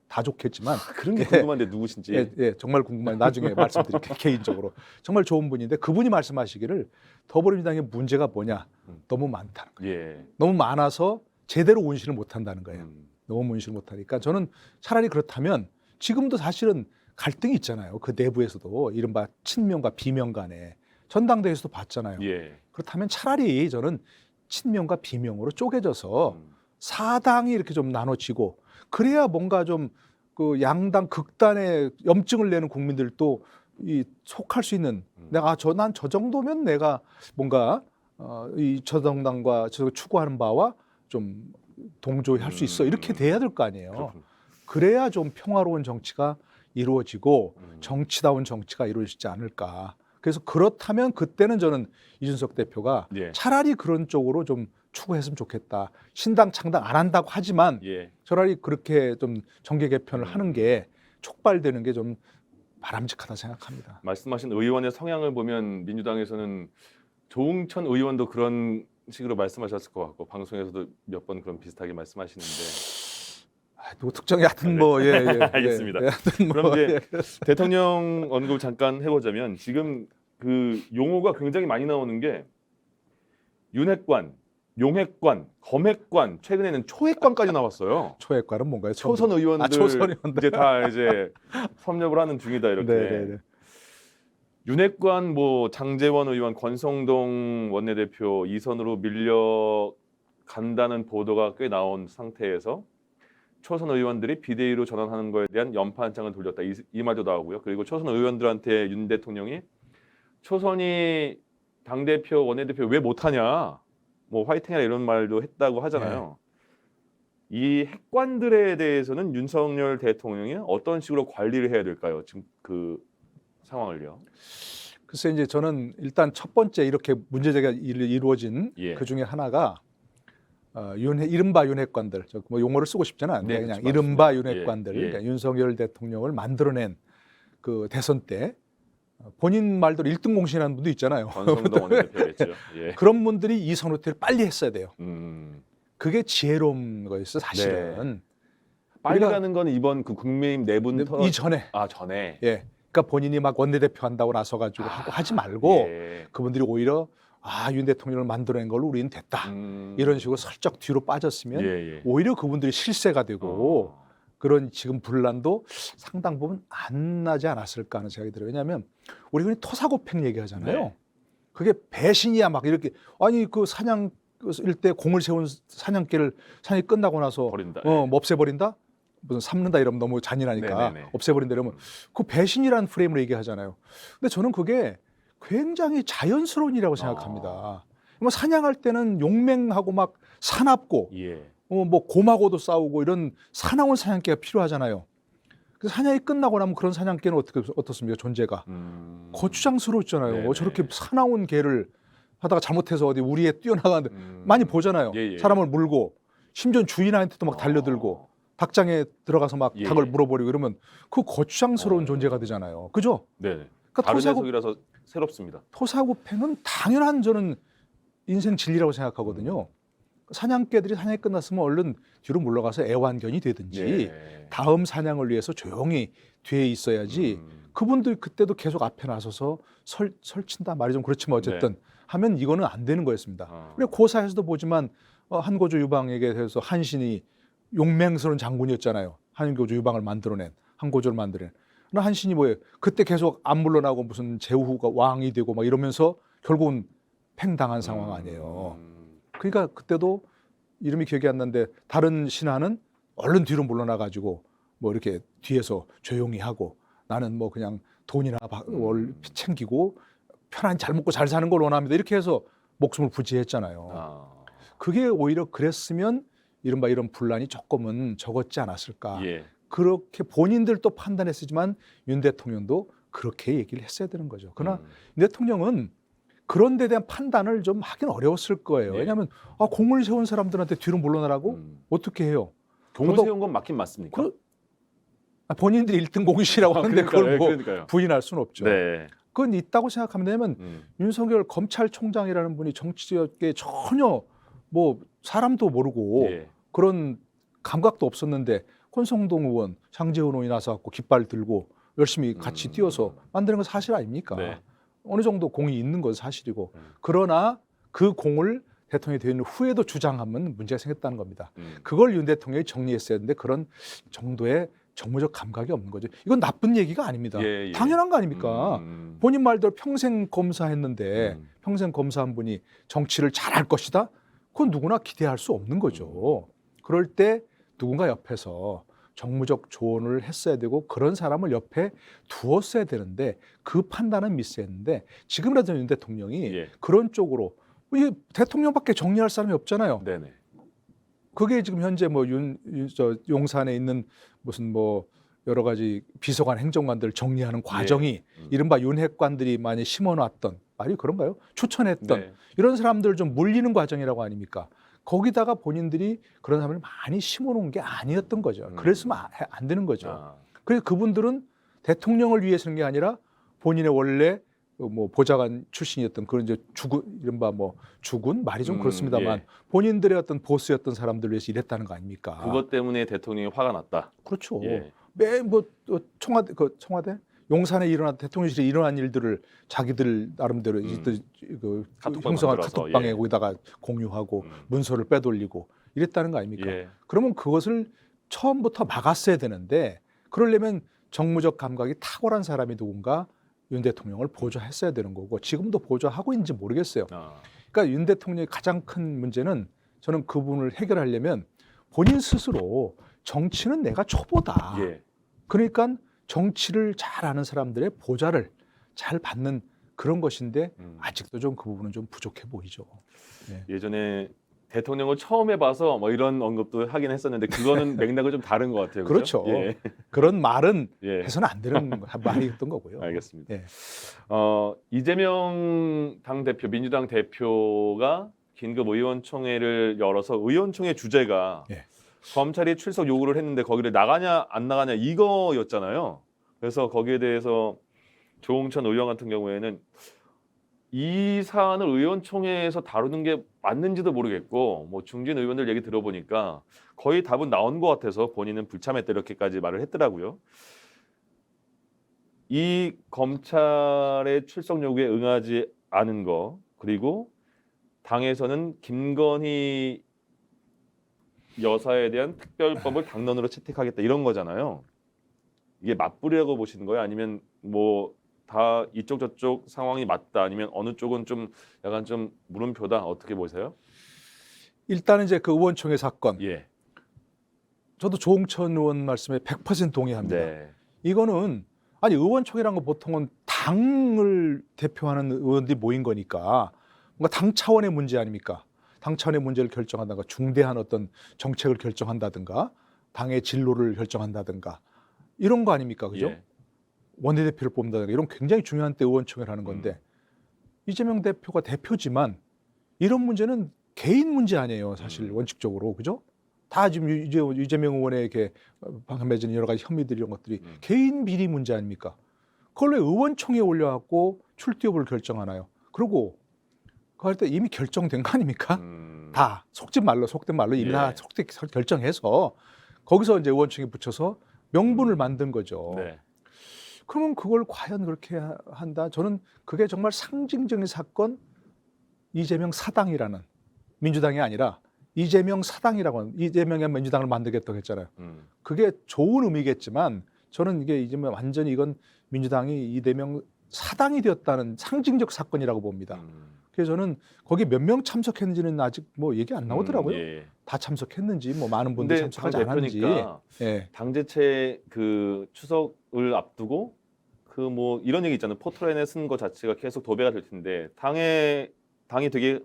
다 좋겠지만 그런 게 궁금한데 누구신지 정말 궁금한 나중에 말씀드릴게요. 개인적으로 정말 좋은 분인데 그분이 말씀하시기를 더불어민주당의 문제가 뭐냐 너무 많다는 거예요. 너무 많아서 제대로 운신을 못한다는 거예요. 너무 운신을 못하니까 저는 차라리 그렇다면 지금도 사실은 갈등이 있잖아요. 그 내부에서도 이른바 친명과 비명 간에 전당대회에서도 봤잖아요. 그렇다면 차라리 저는 친명과 비명으로 쪼개져서 사당이 이렇게 좀 나눠지고 그래야 뭔가 좀 그 양당 극단의 염증을 내는 국민들도 속할 수 있는 내가 난 저 정도면 내가 뭔가 이 저정당과 추구하는 바와 좀 동조할 수 있어 이렇게 돼야 될 거 아니에요. 그렇군요. 그래야 좀 평화로운 정치가 이루어지고 정치다운 정치가 이루어지지 않을까. 그래서 그렇다면 그때는 저는 이준석 대표가 차라리 그런 쪽으로 좀 추구했으면 좋겠다. 신당 창당 안 한다고 하지만 차라리 그렇게 좀 정계 개편을 하는 게 촉발되는 게 좀 바람직하다 생각합니다. 말씀하신 의원의 성향을 보면 민주당에서는 조응천 의원도 그런 식으로 말씀하셨을 것 같고 방송에서도 몇 번 그런 비슷하게 말씀하시는데 누구 특정이 하여튼 알겠습니다. 그럼 이제 대통령 언급 잠깐 해보자면 지금 그 용어가 굉장히 많이 나오는 게 윤핵관, 용핵관, 검핵관, 최근에는 초핵관까지 나왔어요. 초핵관은 뭔가요? 초선 의원들 이제 다 이제 섭렵을 하는 중이다 이렇게. 윤핵관 뭐 장제원 의원, 권성동 원내대표 2선으로 밀려간다는 보도가 꽤 나온 상태에서 초선 의원들이 비대위로 전환하는 것에 대한 연판장을 돌렸다. 이 말도 나오고요. 그리고 초선 의원들한테 윤 대통령이 초선이 당대표, 원내대표 왜 못하냐 뭐 화이팅이라 이런 말도 했다고 하잖아요. 이 핵관들에 대해서는 윤석열 대통령이 어떤 식으로 관리를 해야 될까요? 지금 그 상황을요. 글쎄 이제 저는 일단 첫 번째 이렇게 문제제기가 이루어진 예. 그 중에 하나가 이른바 윤핵관들, 뭐 용어를 쓰고 싶지는 않은데 네, 그냥 그렇죠. 이른바 맞습니다. 윤핵관들, 예, 예. 그러니까 윤석열 대통령을 만들어낸 그 대선 때 본인 말대로 1등 공신하는 분도 있잖아요. 권성동 원내대표겠죠. 예. 그런 분들이 이 선호태를 빨리 했어야 돼요. 음. 그게 지혜로운 거였어 사실은. 빨리 우리가 가는 건 이번 그 국민의힘 내분 이전에 전에. 예. 그러니까 본인이 막 원내대표 한다고 나서가지고 하지 말고 예. 그분들이 오히려 윤 대통령을 만들어낸 걸로 우리는 됐다. 이런 식으로 슬쩍 뒤로 빠졌으면 예, 예. 오히려 그분들이 실세가 되고 그런 지금 분란도 상당 부분 안 나지 않았을까 하는 생각이 들어요. 왜냐하면 우리 흔히 토사구팽 얘기하잖아요. 네. 그게 배신이야 막 이렇게 아니 그 사냥 일대 공을 세운 사냥개를 사냥이 끝나고 나서 버린다. 뭐 없애버린다? 무슨 삼는다 이러면 너무 잔인하니까 네네네. 없애버린다 이러면 그 배신이라는 프레임으로 얘기하잖아요. 근데 저는 그게 굉장히 자연스러운 일이라고 생각합니다. 뭐 사냥할 때는 용맹하고 막 사납고 예. 뭐 곰하고도 싸우고 이런 사나운 사냥개가 필요하잖아요. 그래서 사냥이 끝나고 나면 그런 사냥개는 어떻습니까? 존재가 거추장스러웠잖아요. 네네. 저렇게 사나운 개를 하다가 잘못해서 어디 우리에 뛰어나가는데 많이 보잖아요. 예, 예. 사람을 물고 심지어 주인한테도 막 달려들고 닭장에 들어가서 막 예, 닭을 예. 물어버리고 이러면 그 거추장스러운 존재가 되잖아요. 그죠? 네. 그러니까 다른 해석이라서 새롭습니다. 토사구팽은 당연한 저는 인생 진리라고 생각하거든요. 사냥개들이 사냥이 끝났으면 얼른 뒤로 물러가서 애완견이 되든지 예. 다음 사냥을 위해서 조용히 뒤에 있어야지 그분들 그때도 계속 앞에 나서서 설친다 말이 좀 그렇지만 어쨌든 하면 이거는 안 되는 거였습니다. 우리 고사에서도 보지만 한고조 유방에게 대해서 한신이 용맹스러운 장군이었잖아요. 한고조 유방을 만들어낸 한고조를 만들어낸 한신이 뭐예요? 그때 계속 안 물러나고 무슨 제후가 왕이 되고 막 이러면서 결국은 팽당한 상황 아니에요. 그러니까 그때도 이름이 기억이 안 나는데 다른 신하는 얼른 뒤로 물러나가지고 뭐 이렇게 뒤에서 조용히 하고 나는 뭐 그냥 돈이나 챙기고 편안히 잘 먹고 잘 사는 걸 원합니다. 이렇게 해서 목숨을 부지했잖아요. 그게 오히려 그랬으면 이른바 이런 분란이 조금은 적었지 않았을까. 예. 그렇게 본인들도 판단했지만 윤 대통령도 그렇게 얘기를 했어야 되는 거죠. 그러나 윤 대통령은 그런 데 대한 판단을 좀 하긴 어려웠을 거예요. 예. 왜냐하면 공을 세운 사람들한테 뒤로 물러나라고 어떻게 해요? 공을 세운 건 맞긴 맞습니까? 본인들이 1등 공신이라고 하는데 그걸 뭐 그러니까요. 부인할 수는 없죠. 네. 그건 있다고 생각하면 되면 윤석열 검찰총장이라는 분이 정치적에 전혀 뭐 사람도 모르고 예. 그런 감각도 없었는데 권성동 의원, 장제원 의원이 나서 갖고 깃발 들고 열심히 같이 뛰어서 만드는 건 사실 아닙니까? 네. 어느 정도 공이 있는 건 사실이고 그러나 그 공을 대통령이 되는 후에도 주장하면 문제가 생겼다는 겁니다. 그걸 윤 대통령이 정리했어야 했는데 그런 정도의 정무적 감각이 없는 거죠. 이건 나쁜 얘기가 아닙니다. 예, 예. 당연한 거 아닙니까? 본인 말대로 평생 검사했는데 평생 검사한 분이 정치를 잘할 것이다? 그건 누구나 기대할 수 없는 거죠. 그럴 때 누군가 옆에서 정무적 조언을 했어야 되고 그런 사람을 옆에 두었어야 되는데 그 판단은 미스했는데 지금이라도 윤 대통령이 예. 그런 쪽으로 이 대통령밖에 정리할 사람이 없잖아요. 네네. 그게 지금 현재 뭐 용산에 있는 무슨 뭐 여러 가지 비서관 행정관들 정리하는 과정이 이른바 윤핵관들이 많이 심어놨던 말이 그런가요? 추천했던 네. 이런 사람들 좀 물리는 과정이라고 아닙니까? 거기다가 본인들이 그런 사람을 많이 심어놓은 게 아니었던 거죠. 그랬으면 안 되는 거죠. 그래서 그분들은 대통령을 위해서는 게 아니라 본인의 원래 뭐 보좌관 출신이었던 그런 이제 이른바 뭐 주군 말이 좀 그렇습니다만 예. 본인들의 어떤 보스였던 사람들을 위해서 일했다는 거 아닙니까? 그것 때문에 대통령이 화가 났다. 그렇죠. 예. 매뭐 청와대 용산에 일어난 대통령실에 일어난 일들을 자기들 나름대로 그 형성한 카톡방에 예. 거기다가 공유하고 문서를 빼돌리고 이랬다는 거 아닙니까? 예. 그러면 그것을 처음부터 막았어야 되는데 그러려면 정무적 감각이 탁월한 사람이 누군가 윤 대통령을 보좌했어야 되는 거고 지금도 보좌하고 있는지 모르겠어요. 그러니까 윤 대통령의 가장 큰 문제는 저는 그 부분을 해결하려면 본인 스스로 정치는 내가 초보다. 예. 그러니까 정치를 잘 아는 사람들의 보좌를 잘 받는 그런 것인데 아직도 좀 그 부분은 좀 부족해 보이죠. 네. 예전에 대통령을 처음 해봐서 뭐 이런 언급도 하긴 했었는데 그거는 맥락은 좀 다른 것 같아요. 그렇죠. 예. 그런 말은 예. 해서는 안 되는 말이었던 거고요. 알겠습니다. 예. 이재명 당대표, 민주당 대표가 긴급 의원총회를 열어서 의원총회 주제가 예. 검찰이 출석 요구를 했는데 거기를 나가냐 안 나가냐 이거였잖아요. 그래서 거기에 대해서 조응천 의원 같은 경우에는 이 사안을 의원총회에서 다루는 게 맞는지도 모르겠고 뭐 중진 의원들 얘기 들어보니까 거의 답은 나온 것 같아서 본인은 불참했다 이렇게까지 말을 했더라고요. 이 검찰의 출석 요구에 응하지 않은 거 그리고 당에서는 김건희 여사에 대한 특별법을 당론으로 채택하겠다 이런 거잖아요. 이게 맞불이라고 보시는 거예요? 아니면 뭐 다 이쪽 저쪽 상황이 맞다 아니면 어느 쪽은 좀 약간 좀 물음표다 어떻게 보세요? 일단은 이제 그 의원총회 사건, 예. 저도 조홍천 의원 말씀에 100% 동의합니다. 네. 이거는 아니 의원총회라는 건 보통은 당을 대표하는 의원들이 모인 거니까 뭔가 당 차원의 문제 아닙니까? 당 차원의 문제를 결정한다든가 중대한 어떤 정책을 결정한다든가 당의 진로를 결정한다든가 이런 거 아닙니까? 그죠? 예. 원내대표를 뽑는다든가 이런 굉장히 중요한 때 의원총회를 하는 건데 이재명 대표가 대표지만 이런 문제는 개인 문제 아니에요. 사실 원칙적으로. 그죠? 다 지금 이재명 의원의 이렇게 방해매진 여러 가지 혐의들 이런 것들이 개인 비리 문제 아닙니까? 그걸 왜 의원총회에 올려갖고 출두 여부를 결정하나요? 그리고 그거 할 때 이미 결정된 거 아닙니까? 다 속된 말로 이미 예. 다 결정해서 거기서 이제 의원총회 붙여서 명분을 만든 거죠. 네. 그러면 그걸 과연 그렇게 한다? 저는 그게 정말 상징적인 사건, 이재명 사당이라는 민주당이 아니라 이재명 사당이라고 하는 이재명의 민주당을 만들겠다고 했잖아요. 그게 좋은 의미겠지만 저는 이게 이제면 완전히 이건 민주당이 이재명 사당이 되었다는 상징적 사건이라고 봅니다. 그래서 저는 거기 몇 명 참석했는지는 아직 뭐 얘기 안 나오더라고요. 예. 다 참석했는지 뭐 많은 분들 근데 참석하지 당 않았는지. 대표니까 예. 당제체 그 추석을 앞두고 그 뭐 이런 얘기 있잖아요. 포털에 쓴 거 자체가 계속 도배가 될 텐데 당이 되게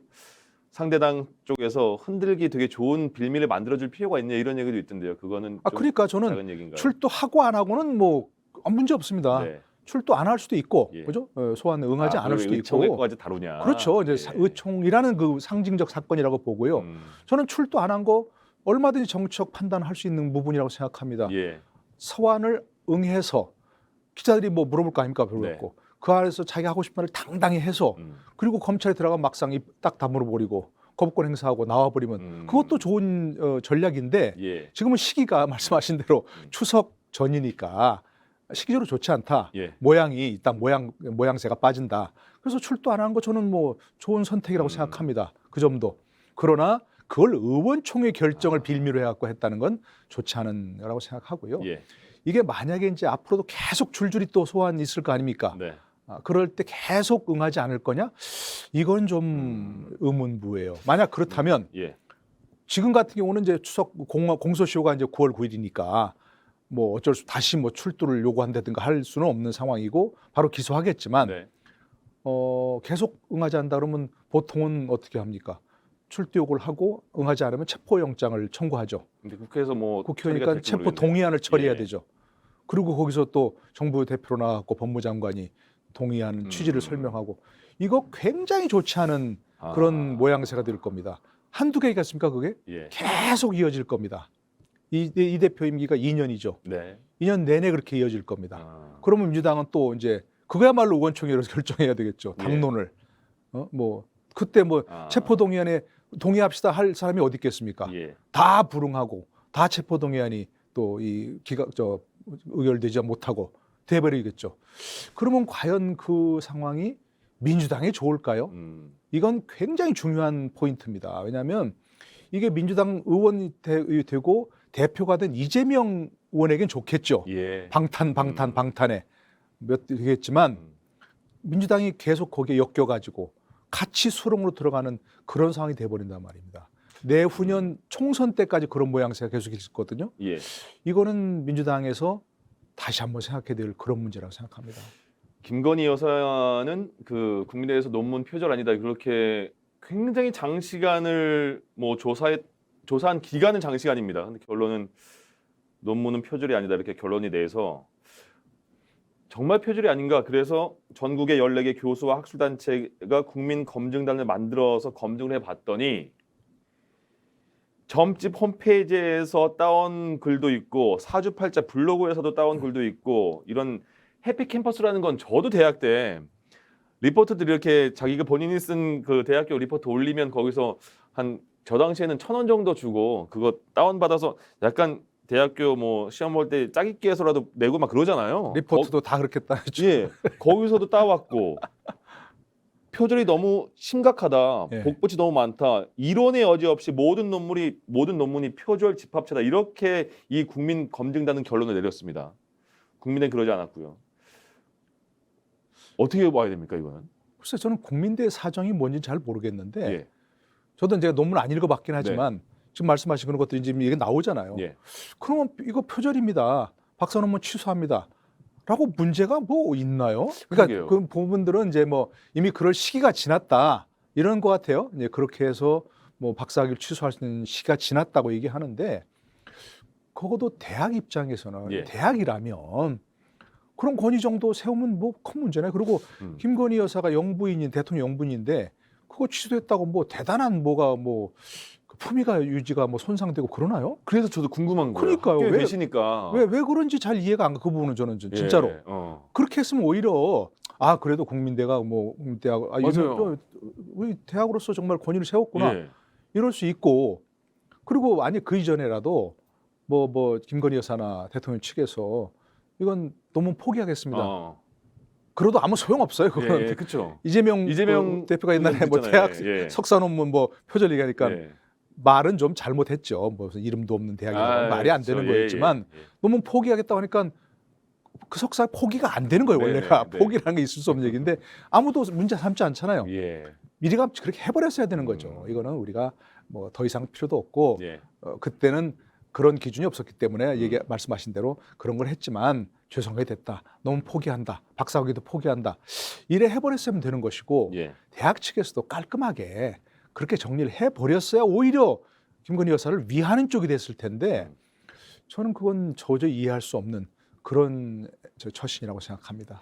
상대당 쪽에서 흔들기 되게 좋은 빌미를 만들어줄 필요가 있냐 이런 얘기도 있던데요. 그거는 좀 그러니까 저는 작은 얘기인가요? 출두하고 안 하고는 뭐 문제 없습니다. 네. 출두 안 할 수도 있고, 예. 그죠? 소환에 응하지 않을 수도 있고. 의총회까지 다루냐? 그렇죠. 이제 예. 의총이라는 그 상징적 사건이라고 보고요. 저는 출두 안 한 거 얼마든지 정치적 판단할 수 있는 부분이라고 생각합니다. 예. 소환을 응해서 기자들이 뭐 물어볼 거 아닙니까? 별로 네. 없고 그 안에서 자기 하고 싶은 말을 당당히 해서 그리고 검찰에 들어가 막상 딱 다 물어버리고 거부권 행사하고 나와버리면 그것도 좋은 전략인데 예. 지금은 시기가 말씀하신 대로 추석 전이니까 시기적으로 좋지 않다. 예. 모양이 일단 모양새가 빠진다. 그래서 출두 안 한 거 저는 뭐 좋은 선택이라고 생각합니다. 그 점도. 그러나 그걸 의원총회 결정을 빌미로 해갖고 했다는 건 좋지 않은 거라고 생각하고요. 예. 이게 만약에 이제 앞으로도 계속 줄줄이 또 소환이 있을 거 아닙니까? 네. 그럴 때 계속 응하지 않을 거냐? 이건 좀 의문부예요. 만약 그렇다면 예. 지금 같은 경우는 이제 추석 공소시효가 이제 9월 9일이니까 뭐 어쩔 수 다시 뭐 출두를 요구한다든가 할 수는 없는 상황이고 바로 기소하겠지만 네. 계속 응하지 않는다 그러면 보통은 어떻게 합니까? 출두 요구를 하고 응하지 않으면 체포영장을 청구하죠. 근데 국회에서 뭐 국회의니까 처리가 될지 체포 모르겠네요. 동의안을 처리해야 예. 되죠. 그리고 거기서 또 정부 대표로 나왔고 법무장관이 동의하는 취지를 설명하고 이거 굉장히 좋지 않은 그런 모양새가 될 겁니다. 한두 개겠습니까 그게? 예. 계속 이어질 겁니다. 이 대표 임기가 2년이죠. 네. 2년 내내 그렇게 이어질 겁니다. 아. 그러면 민주당은 또 이제 그거야말로 의원총회로 결정해야 되겠죠. 예. 당론을. 뭐 그때 뭐 체포동의안에 동의합시다 할 사람이 어디 있겠습니까? 예. 다 불응하고 다 체포동의안이 또 이 의결되지 못하고 돼버리겠죠. 그러면 과연 그 상황이 민주당에 좋을까요? 이건 굉장히 중요한 포인트입니다. 왜냐하면 이게 민주당 의원이 되고 대표가 된 이재명 의원에겐 좋겠죠. 예. 방탄에 몇 되겠지만 민주당이 계속 거기에 엮여가지고 같이 수렁으로 들어가는 그런 상황이 돼버린단 말입니다. 내후년 총선 때까지 그런 모양새가 계속 있었거든요. 예. 이거는 민주당에서 다시 한번 생각해야 될 그런 문제라고 생각합니다. 김건희 여사는 그 국민대에서 논문 표절 아니다 그렇게 굉장히 장시간을 뭐 조사한 기간은 장시간입니다. 근데 결론은 논문은 표절이 아니다 이렇게 결론이 내서 정말 표절이 아닌가. 그래서 전국의 14개 교수와 학술단체가 국민검증단을 만들어서 검증을 해봤더니 점집 홈페이지에서 따온 글도 있고 사주팔자 블로그에서도 따온 글도 있고 이런 해피캠퍼스라는 건 저도 대학 때 리포트들 이렇게 자기가 본인이 쓴 그 대학교 리포트 올리면 거기서 한 저 당시에는 1,000원 정도 주고 그거 다운받아서 약간 대학교 뭐 시험 볼 때 짜깁기해서라도 내고 막 그러잖아요. 리포트도 다 그렇게 따죠. 예, 거기서도 따왔고 표절이 너무 심각하다. 예. 복붙이 너무 많다. 이론의 여지 없이 모든 논문이 표절 집합체다. 이렇게 이 국민검증단은 결론을 내렸습니다. 국민은 그러지 않았고요. 어떻게 봐야 됩니까 이거는? 글쎄 저는 국민대의 사정이 뭔지 잘 모르겠는데 예. 저도 이제 논문 안 읽어봤긴 하지만 지금 말씀하신 그런 것들이 지금 이게 나오잖아요. 예. 그러면 이거 표절입니다. 박사 논문 취소합니다. 라고 문제가 뭐 있나요? 그러니까 그러게요. 그 부분들은 이제 뭐 이미 그럴 시기가 지났다 이런 것 같아요. 이제 그렇게 해서 뭐 박사학위를 취소할 수 있는 시기가 지났다고 얘기하는데 적어도 대학 입장에서는 예. 대학이라면 그런 권위 정도 세우면 뭐 큰 문제네. 그리고 김건희 여사가 영부인인 대통령 영부인인데 그거 취소됐다고 뭐 대단한 뭐가 뭐 품위가 유지가 뭐 손상되고 그러나요? 그래서 저도 궁금한 거예요. 그러니까요. 학교에 왜- 계시니까. 왜 그런지 잘 이해가 안 가. 그 부분은 저는 진짜로 예. 그렇게 했으면 오히려 아 그래도 국민대가 뭐 대학 맞아요. 우리 대학으로서 정말 권위를 세웠구나 예. 이럴 수 있고 그리고 아니 그 이전에라도 뭐 김건희 여사나 대통령 측에서 이건 논문 포기하겠습니다. 그래도 아무 소용 없어요. 그건 예, 그렇죠. 이재명 이재명 그 대표가 옛날에 뭐 그랬잖아요. 대학 예. 석사 논문 뭐 표절 얘기하니까 예. 말은 좀 잘못했죠. 무슨 이름도 없는 대학이라고 말이 안 되는 그렇죠. 거였지만 예. 논문 포기하겠다고 하니까 그 석사 포기가 안 되는 거예요. 네, 원래가 네, 네. 포기라는 게 있을 수 없는 얘기인데 아무도 문제 삼지 않잖아요. 예. 미리가 그렇게 해버렸어야 되는 거죠. 이거는 우리가 뭐 더 이상 필요도 없고 예. 그때는 그런 기준이 없었기 때문에 말씀하신 대로 그런 걸 했지만 죄송하게 됐다. 논문 포기한다. 박사학위도 포기한다. 이래 해버렸으면 되는 것이고 예. 대학 측에서도 깔끔하게 그렇게 정리를 해버렸어야 오히려 김건희 여사를 위하는 쪽이 됐을 텐데 저는 그건 도저히 이해할 수 없는 그런 처신이라고 생각합니다.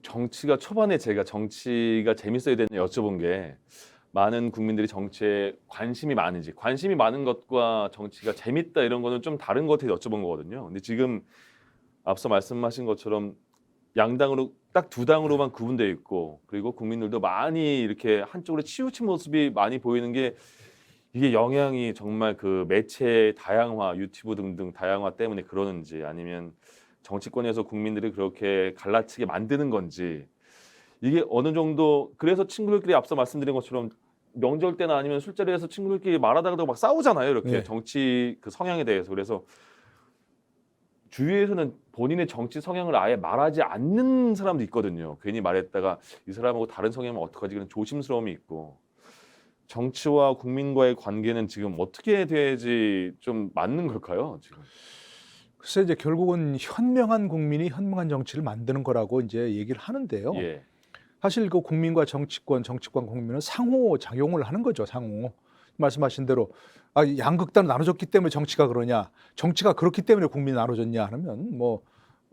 정치가 초반에 제가 정치가 재밌어야 되냐 여쭤본 게 많은 국민들이 정치에 관심이 많은지 관심이 많은 것과 정치가 재밌다 이런 거는 좀 다른 것 같아서 여쭤본 거거든요. 근데 지금 앞서 말씀하신 것처럼 양당으로 딱 두 당으로만 구분되어 있고 그리고 국민들도 많이 이렇게 한쪽으로 치우친 모습이 많이 보이는 게 이게 영향이 정말 그 매체의 다양화, 유튜브 등등 다양화 때문에 그러는지 아니면 정치권에서 국민들이 그렇게 갈라치게 만드는 건지 이게 어느 정도 그래서 친구들끼리 앞서 말씀드린 것처럼 명절 때나 아니면 술자리에서 친구들끼리 말하다가도 막 싸우잖아요. 이렇게 네. 정치 그 성향에 대해서. 그래서 주위에서는 본인의 정치 성향을 아예 말하지 않는 사람도 있거든요. 괜히 말했다가 이 사람하고 다른 성향이면 어떡하지 그런 조심스러움이 있고 정치와 국민과의 관계는 지금 어떻게 돼야지 좀 맞는 걸까요? 지금. 글쎄 이제 결국은 현명한 국민이 현명한 정치를 만드는 거라고 이제 얘기를 하는데요. 예. 사실 그 국민과 정치권 국민은 상호 작용을 하는 거죠. 상호. 말씀하신 대로 양극단 나눠졌기 때문에 정치가 그러냐, 정치가 그렇기 때문에 국민이 나눠졌냐 하면 뭐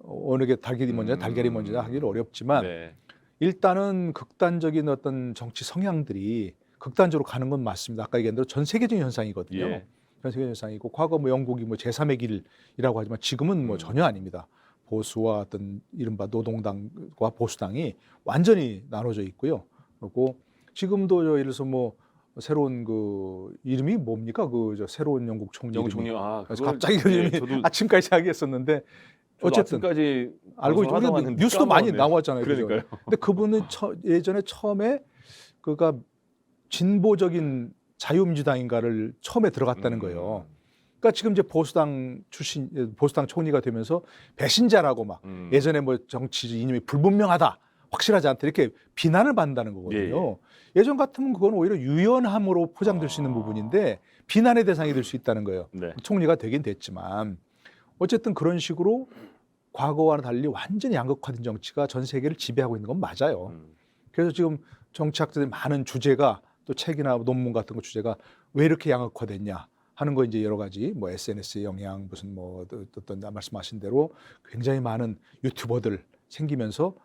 어느 게 달걀이 먼저냐, 달걀이 먼저냐 하기는 어렵지만 네. 일단은 극단적인 어떤 정치 성향들이 극단적으로 가는 건 맞습니다. 아까 얘기한 대로 전 세계적인 현상이거든요. 예. 전 세계적인 현상이고 과거 뭐 영국이 뭐 제3의 길이라고 하지만 지금은 뭐 전혀 아닙니다. 보수와 어떤 이른바 노동당과 보수당이 완전히 나눠져 있고요. 그리고 지금도 예를 들어서 뭐 새로운 그 이름이 뭡니까? 그 저 새로운 영국 총리 영국 이름이. 총리 그래서 갑자기 그 이름이 저도 아침까지 이야기했었는데 어쨌든 아침까지 알고 있죠. 방송하다 우리 왔는데 뉴스도 많이 까먹었네요. 나왔잖아요. 그죠? 그러니까요. 근데 그분은 예전에 처음에 그가 진보적인 자유민주당인가를 처음에 들어갔다는 거예요. 그러니까 지금 이제 보수당 총리가 되면서 배신자라고 막 예전에 뭐 정치 이념이 불분명하다, 확실하지 않다 이렇게 비난을 받는다는 거거든요. 예전 같으면 그건 오히려 유연함으로 포장될 수 있는 부분인데 비난의 대상이 될 수 있다는 거예요. 네. 총리가 되긴 됐지만 어쨌든 그런 식으로 과거와는 달리 완전히 양극화된 정치가 전 세계를 지배하고 있는 건 맞아요. 그래서 지금 정치학자들의 많은 주제가 또 책이나 논문 같은 거 주제가 왜 이렇게 양극화됐냐 하는 거 이제 여러 가지 뭐 SNS의 영향 무슨 뭐 어떤 말씀하신 대로 굉장히 많은 유튜버들 생기면서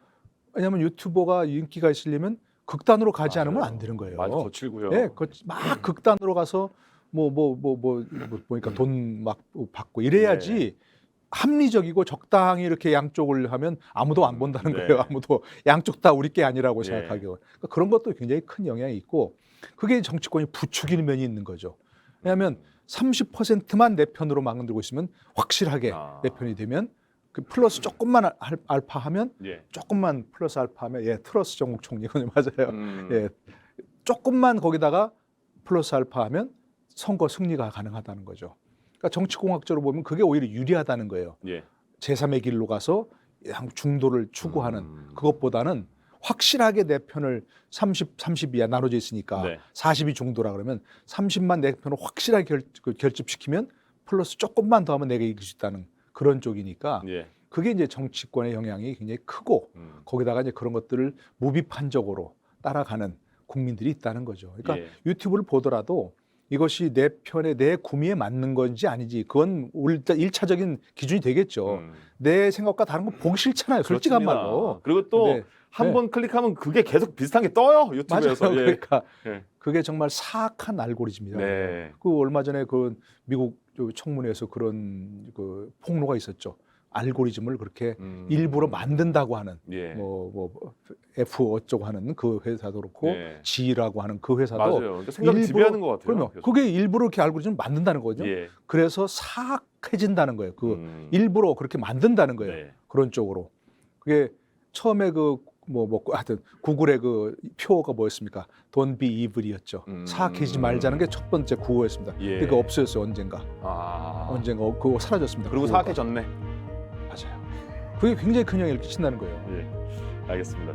왜냐하면 유튜버가 인기가 있으려면 극단으로 가지 않으면 안 되는 거예요. 많이 거칠고요. 예, 막 극단으로 가서 보니까 돈 막 받고 이래야지 네. 합리적이고 적당히 이렇게 양쪽을 하면 아무도 안 본다는 네. 거예요. 아무도 양쪽 다 우리 게 아니라고 네. 생각하기로. 그러니까 그런 것도 굉장히 큰 영향이 있고 그게 정치권이 부추기는 면이 있는 거죠. 왜냐하면 30%만 내 편으로 만들고 있으면 확실하게 내 편이 되면 그 플러스 조금만 알파 하면 예. 조금만 플러스 알파 하면 트러스 정국 총리군요. 맞아요. 예, 조금만 거기다가 플러스 알파 하면 선거 승리가 가능하다는 거죠. 그러니까 정치공학적으로 보면 그게 오히려 유리하다는 거예요. 예. 제3의 길로 가서 중도를 추구하는 그것보다는 확실하게 내 편을 30이야 나눠져 있으니까 네. 40이 중도라 그러면 30만 내 편을 확실하게 결집시키면 플러스 조금만 더 하면 내가 이길 수 있다는 그런 쪽이니까 예. 그게 이제 정치권의 영향이 굉장히 크고 거기다가 이제 그런 것들을 무비판적으로 따라가는 국민들이 있다는 거죠. 그러니까 예. 유튜브를 보더라도 이것이 내 편에 내 구미에 맞는 건지 아니지 그건 일단 1차적인 기준이 되겠죠. 내 생각과 다른 거 보기 싫잖아요. 솔직한 그렇습니다. 말로. 그리고 또 한 번 클릭하면 그게 계속 비슷한 게 떠요. 유튜브에서. 맞아요. 예. 그러니까 예. 그게 정말 사악한 알고리즘이다. 네. 그 얼마 전에 그 미국 청문회에서 그런 그 폭로가 있었죠. 알고리즘을 그렇게 일부러 만든다고 하는 예. 뭐 F 어쩌고 하는 그 회사도 그렇고 예. G라고 하는 그 회사도 맞아요. 그러니까 생각을 지배하는 것 같아요. 그러면 계속. 그게 일부러 이렇게 알고리즘을 만든다는 거죠. 예. 그래서 사악해진다는 거예요. 그 일부러 그렇게 만든다는 거예요. 네. 그런 쪽으로. 그게 처음에 하여튼 구글의 그 표어가 뭐였습니까? Don't be evil이었죠. 사악해지지 말자는 게 첫 번째 구호였습니다. 예. 근데 그거 없어졌어요. 언젠가 그거 사라졌습니다. 그리고 구호가. 사악해졌네. 맞아요. 그게 굉장히 큰 영향을 끼친다는 거예요. 예. 알겠습니다.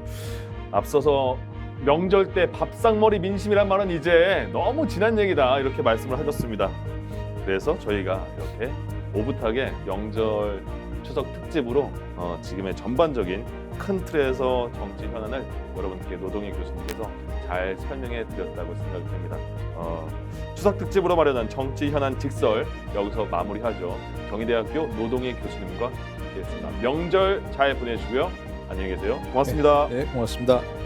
앞서서 명절 때 밥상머리 민심이란 말은 이제 너무 지난 얘기다 이렇게 말씀을 하셨습니다. 그래서 저희가 이렇게 오붓하게 명절 추석 특집으로 지금의 전반적인 큰 틀에서 정치 현안을 여러분께 노동희 교수님께서 잘 설명해 드렸다고 생각이 됩니다. 추석 특집으로 마련한 정치 현안 직설 여기서 마무리하죠. 경희대학교 노동희 교수님과 함께했습니다. 명절 잘 보내시고요. 안녕히 계세요. 고맙습니다. 네, 고맙습니다.